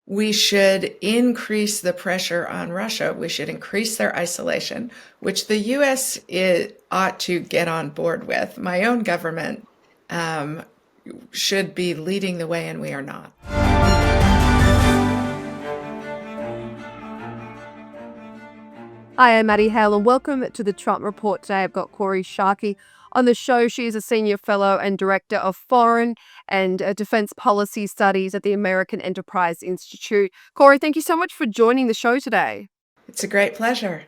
we should increase the pressure on Russia. We should increase their isolation, which the U.S. ought to get on board with. My own government um, should be leading the way, and we are not. Hi, I'm Maddie, Hale, and welcome to the Trump Report. Today I've got Kori Schake on the show. She is a senior fellow and director of foreign and defense policy studies at the American Enterprise Institute. Kori, thank you so much for joining the show today. It's a great pleasure.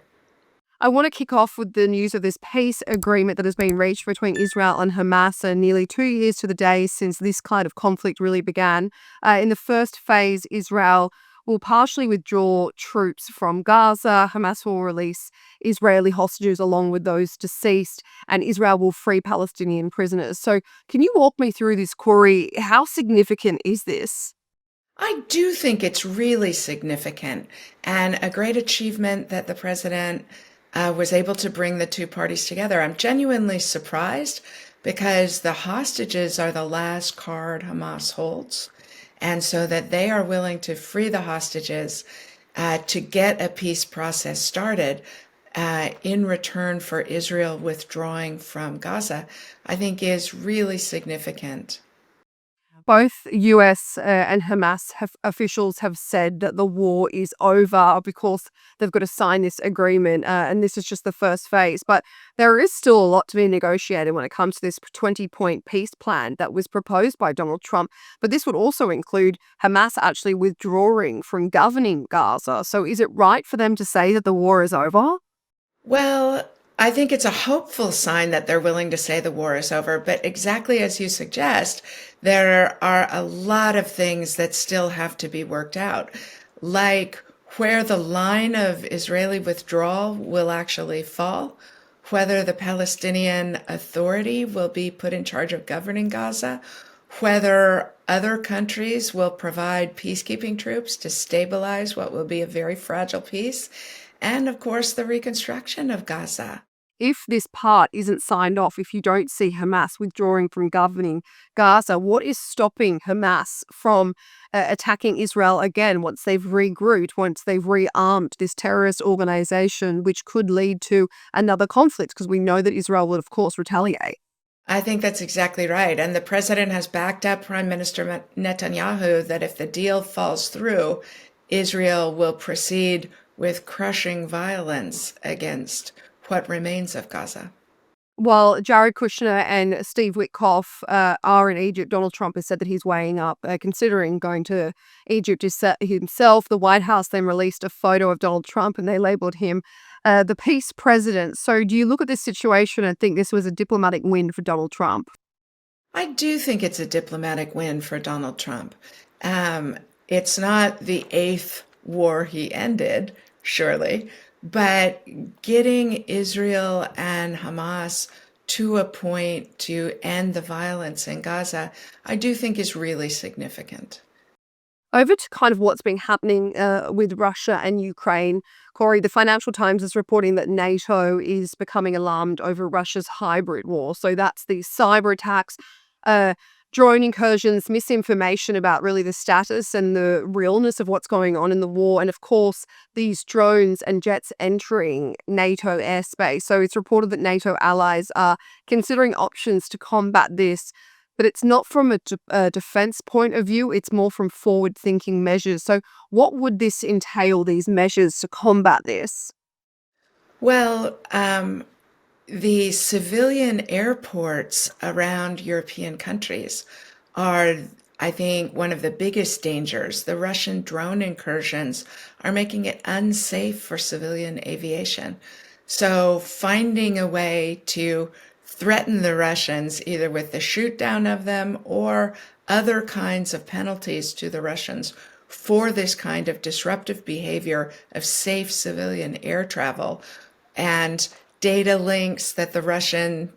I want to kick off with the news of this peace agreement that has been reached between Israel and Hamas, nearly 2 years to the day since this kind of conflict really began. In the first phase, Israel will partially withdraw troops from Gaza. Hamas will release Israeli hostages along with those deceased, and Israel will free Palestinian prisoners. So can you walk me through this, Kori? How significant is this? I do think it's really significant and a great achievement that the president was able to bring the two parties together. I'm genuinely surprised because the hostages are the last card Hamas holds. And so that they are willing to free the hostages to get a peace process started in return for Israel withdrawing from Gaza, I think is really significant. Both US and Hamas officials have said that the war is over because they've got to sign this agreement, and this is just the first phase. But there is still a lot to be negotiated when it comes to this 20-point peace plan that was proposed by Donald Trump. But this would also include Hamas actually withdrawing from governing Gaza. So is it right for them to say that the war is over? Well, I think it's a hopeful sign that they're willing to say the war is over, but exactly as you suggest, there are a lot of things that still have to be worked out, like where the line of Israeli withdrawal will actually fall, whether the Palestinian Authority will be put in charge of governing Gaza, whether other countries will provide peacekeeping troops to stabilize what will be a very fragile peace, and of course, the reconstruction of Gaza. If this part isn't signed off, if you don't see Hamas withdrawing from governing Gaza, what is stopping Hamas from attacking Israel again once they've regrouped, once they've rearmed this terrorist organization, which could lead to another conflict? Because we know that Israel will, of course, retaliate. I think that's exactly right. And the president has backed up Prime Minister Netanyahu that if the deal falls through, Israel will proceed with crushing violence against what remains of Gaza. While Jared Kushner and Steve Witkoff are in Egypt, Donald Trump has said that he's weighing up, considering going to Egypt himself. The White House then released a photo of Donald Trump and they labeled him the peace president. So do you look at this situation and think this was a diplomatic win for Donald Trump? I do think it's a diplomatic win for Donald Trump. It's not the eighth war he ended, surely, but getting Israel and Hamas to a point to end the violence in Gaza, I do think is really significant. Over to kind of what's been happening with Russia and Ukraine. Kori, the Financial Times is reporting that NATO is becoming alarmed over Russia's hybrid war. So that's the cyber attacks, drone incursions, misinformation about really the status and the realness of what's going on in the war. And of course, these drones and jets entering NATO airspace. So it's reported that NATO allies are considering options to combat this. But it's not from a defense point of view, it's more from forward-thinking measures. So what would this entail, these measures to combat this? Well, the civilian airports around European countries are, I think, one of the biggest dangers. The Russian drone incursions are making it unsafe for civilian aviation. So finding a way to threaten the Russians, either with the shoot down of them or other kinds of penalties to the Russians for this kind of disruptive behavior of safe civilian air travel and data links that the Russian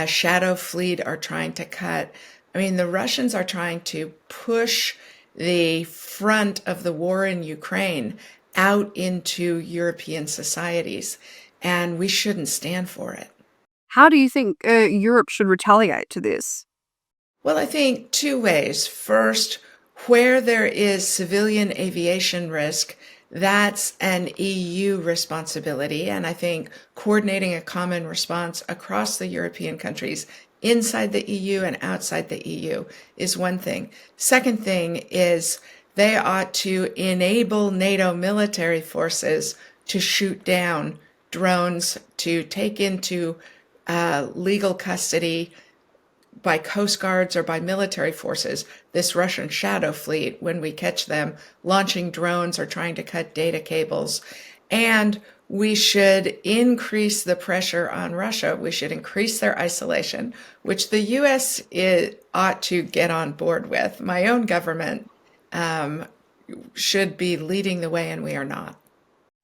shadow fleet are trying to cut. I mean, the Russians are trying to push the front of the war in Ukraine out into European societies, and we shouldn't stand for it. How do you think Europe should retaliate to this? Well, I think two ways. First, where there is civilian aviation risk, that's an EU responsibility. And I think coordinating a common response across the European countries inside the EU and outside the EU is one thing. Second thing is they ought to enable NATO military forces to shoot down drones, to take into legal custody by coast guards or by military forces this Russian shadow fleet when we catch them launching drones or trying to cut data cables. And we should increase the pressure on Russia. We should increase their isolation, which the U.S. ought to get on board with. My own government should be leading the way, and we are not.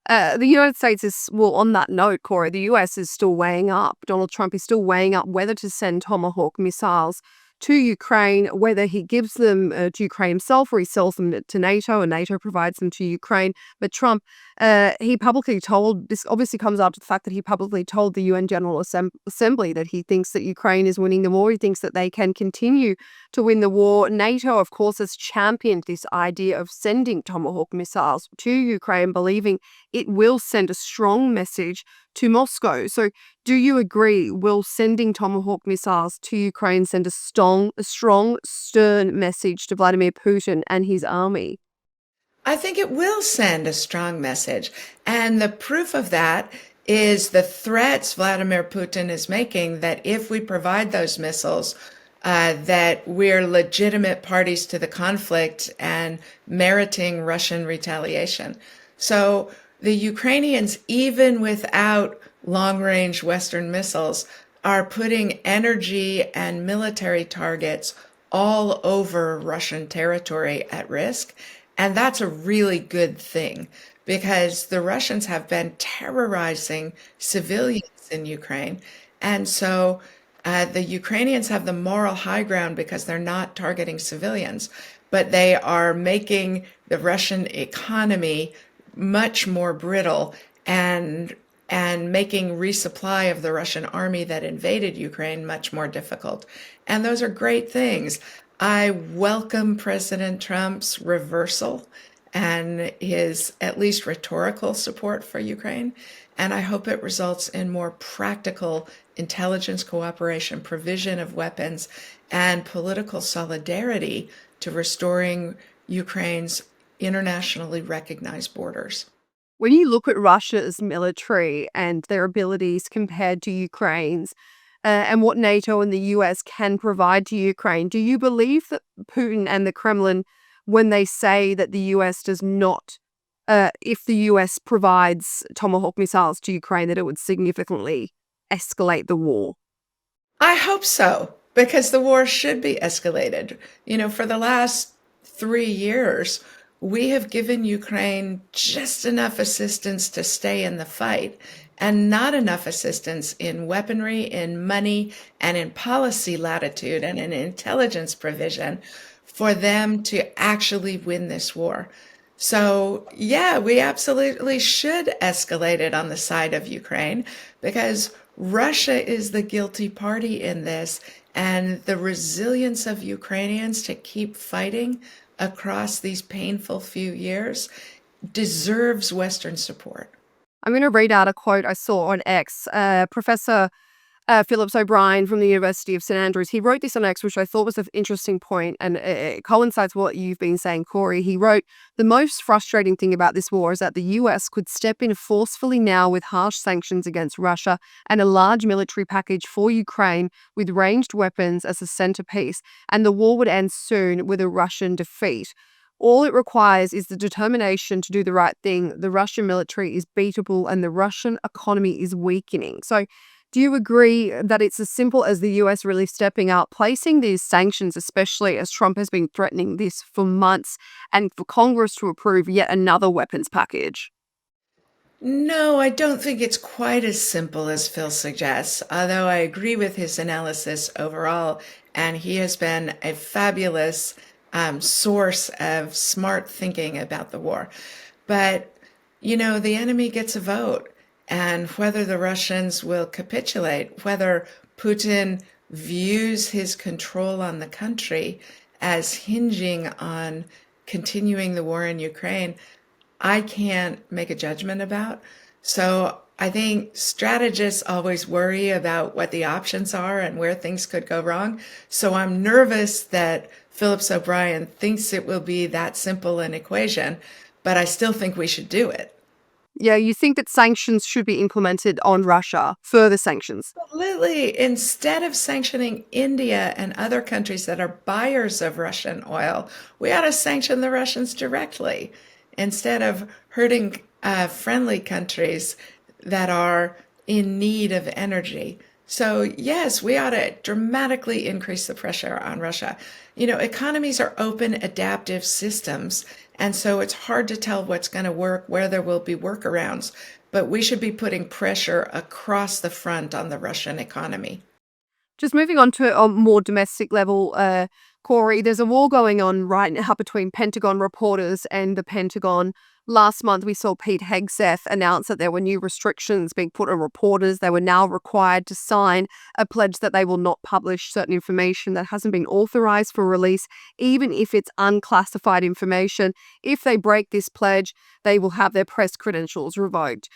The United States is, well, on that note, Corey, the US is still weighing up. Donald Trump is still weighing up whether to send Tomahawk missiles to Ukraine, whether he gives them to Ukraine himself or he sells them to NATO and NATO provides them to Ukraine. But Trump, he publicly told, this obviously comes after the fact that he publicly told the UN General Assembly that he thinks that Ukraine is winning the war. He thinks that they can continue to win the war. NATO, of course, has championed this idea of sending Tomahawk missiles to Ukraine, believing it will send a strong message to Moscow. So do you agree, will sending Tomahawk missiles to Ukraine send a strong, stern message to Vladimir Putin and his army? I think it will send a strong message. And the proof of that is the threats Vladimir Putin is making that if we provide those missiles, that we're legitimate parties to the conflict and meriting Russian retaliation. So the Ukrainians, even without long-range Western missiles, are putting energy and military targets all over Russian territory at risk. And that's a really good thing because the Russians have been terrorizing civilians in Ukraine. And so the Ukrainians have the moral high ground because they're not targeting civilians, but they are making the Russian economy much more brittle and making resupply of the Russian army that invaded Ukraine much more difficult. And those are great things. I welcome President Trump's reversal and his at least rhetorical support for Ukraine. And I hope it results in more practical intelligence cooperation, provision of weapons, and political solidarity to restoring Ukraine's internationally recognized borders. When you look at Russia's military and their abilities compared to Ukraine's, and what NATO and the US can provide to Ukraine, do you believe that Putin and the Kremlin, when they say that the US does not, if the US provides Tomahawk missiles to Ukraine, that it would significantly escalate the war? I hope so, because the war should be escalated. You know, for the last 3 years, we have given Ukraine just enough assistance to stay in the fight and not enough assistance in weaponry, in money, and in policy latitude and in intelligence provision for them to actually win this war. So, yeah, we absolutely should escalate it on the side of Ukraine because Russia is the guilty party in this, and the resilience of Ukrainians to keep fighting across these painful few years deserves Western support. I'm going to read out a quote I saw on X. Professor Phillips O'Brien from the University of St Andrews, he wrote this on X, which I thought was an interesting point, and it coincides with what you've been saying, Corey. He wrote, "The most frustrating thing about this war is that the US could step in forcefully now with harsh sanctions against Russia and a large military package for Ukraine with ranged weapons as a centerpiece, and the war would end soon with a Russian defeat. All it requires is the determination to do the right thing. The Russian military is beatable and the Russian economy is weakening." So do you agree that it's as simple as the US really stepping up, placing these sanctions, especially as Trump has been threatening this for months, and for Congress to approve yet another weapons package? No, I don't think it's quite as simple as Phil suggests, although I agree with his analysis overall, and he has been a fabulous source of smart thinking about the war. But, you know, the enemy gets a vote, and whether the Russians will capitulate, whether Putin views his control on the country as hinging on continuing the war in Ukraine, I can't make a judgment about. So I think strategists always worry about what the options are and where things could go wrong. So I'm nervous that Phillips O'Brien thinks it will be that simple an equation, but I still think we should do it. Yeah, you think that sanctions should be implemented on Russia, further sanctions? Absolutely. Instead of sanctioning India and other countries that are buyers of Russian oil, we ought to sanction the Russians directly instead of hurting friendly countries that are in need of energy. So, yes, we ought to dramatically increase the pressure on Russia. You know, economies are open, adaptive systems, and so it's hard to tell what's going to work, where there will be workarounds, but we should be putting pressure across the front on the Russian economy. Just moving on to a more domestic level, Corey, there's a war going on right now between Pentagon reporters and the Pentagon. Last month, we saw Pete Hegseth announce that there were new restrictions being put on reporters. They were now required to sign a pledge that they will not publish certain information that hasn't been authorized for release, even if it's unclassified information. If they break this pledge, they will have their press credentials revoked.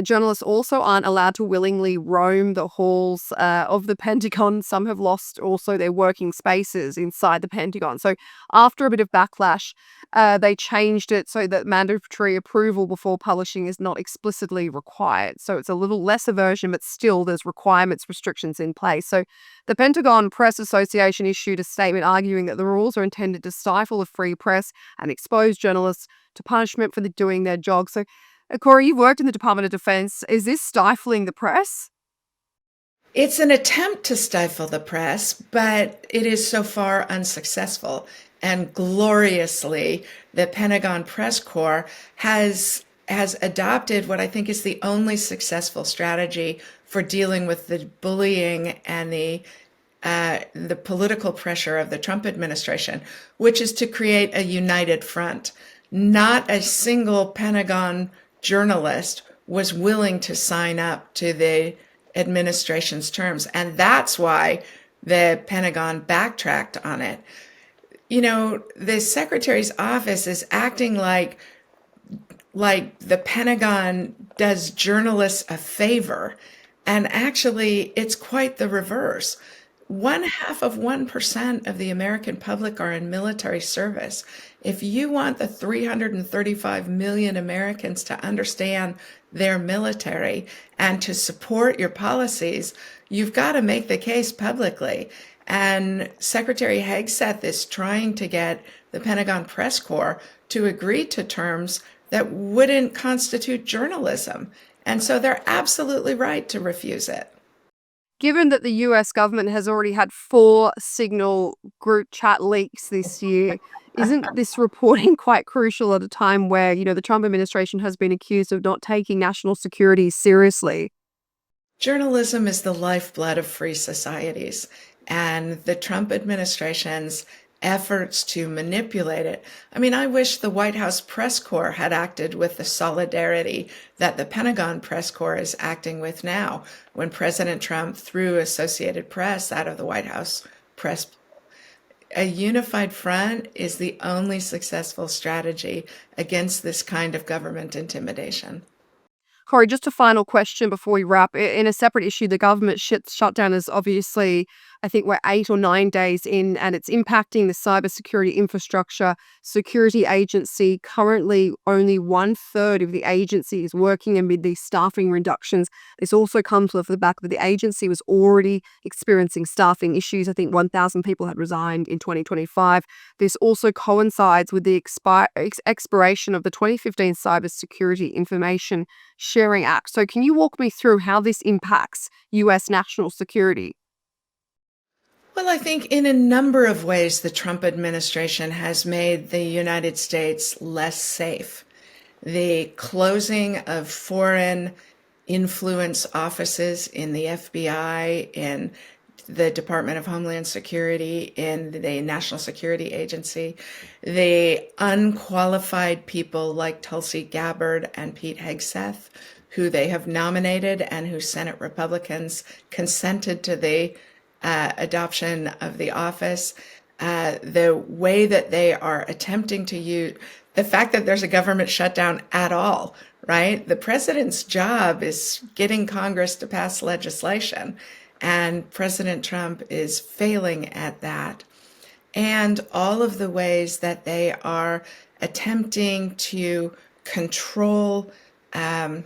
Journalists also aren't allowed to willingly roam the halls of the Pentagon. Some have lost also their working spaces inside the Pentagon. So after a bit of backlash, they changed it so that mandatory approval before publishing is not explicitly required. So it's a little less aversion, but still there's requirements, restrictions in place. So the Pentagon Press Association issued a statement arguing that the rules are intended to stifle a free press and expose journalists to punishment for doing their job. So Corey, you've worked in the Department of Defense. Is this stifling the press? It's an attempt to stifle the press, but it is so far unsuccessful. And gloriously, the Pentagon Press Corps has adopted what I think is the only successful strategy for dealing with the bullying and the political pressure of the Trump administration, which is to create a united front. Not a single Pentagon journalist was willing to sign up to the administration's terms. And that's why the Pentagon backtracked on it. You know, the secretary's office is acting like the Pentagon does journalists a favor. And actually, it's quite the reverse. 0.5% of the American public are in military service. If you want the 335 million Americans to understand their military and to support your policies, you've got to make the case publicly. And Secretary Hegseth is trying to get the Pentagon Press Corps to agree to terms that wouldn't constitute journalism. And so they're absolutely right to refuse it. Given that the US government has already had 4 Signal group chat leaks this year, isn't this reporting quite crucial at a time where, the Trump administration has been accused of not taking national security seriously? Journalism is the lifeblood of free societies, and the Trump administration's efforts to manipulate it. I mean, I wish the White House press corps had acted with the solidarity that the Pentagon press corps is acting with now when President Trump threw Associated Press out of the White House press. A unified front is the only successful strategy against this kind of government intimidation. Corey, just a final question before we wrap. In a separate issue, the government shutdown is obviously, I think we're 8 or 9 days in, and it's impacting the cybersecurity infrastructure security agency. Currently, only 1/3 of the agency is working amid these staffing reductions. This also comes with the back that the agency was already experiencing staffing issues. I think 1,000 people had resigned in 2025. This also coincides with the expiration of the 2015 Cybersecurity Information Sharing Act. So can you walk me through how this impacts US national security? Well, I think in a number of ways, the Trump administration has made the United States less safe. The closing of foreign influence offices in the FBI, in the Department of Homeland Security, in the National Security Agency, the unqualified people like Tulsi Gabbard and Pete Hegseth, who they have nominated and who Senate Republicans consented to the adoption of the office. the way that they are attempting to use the fact that there's a government shutdown at all, right? The president's job is getting Congress to pass legislation, and President Trump is failing at that. And all of the ways that they are attempting to control and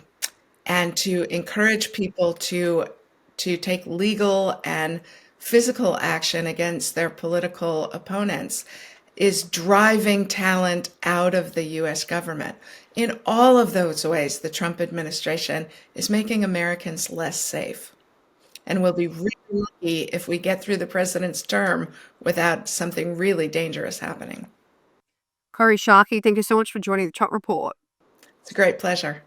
to encourage people to take legal and physical action against their political opponents is driving talent out of the US government. In all of those ways, the Trump administration is making Americans less safe. And we'll be really lucky if we get through the president's term without something really dangerous happening. Kori Schake, thank you so much for joining the Trump Report. It's a great pleasure.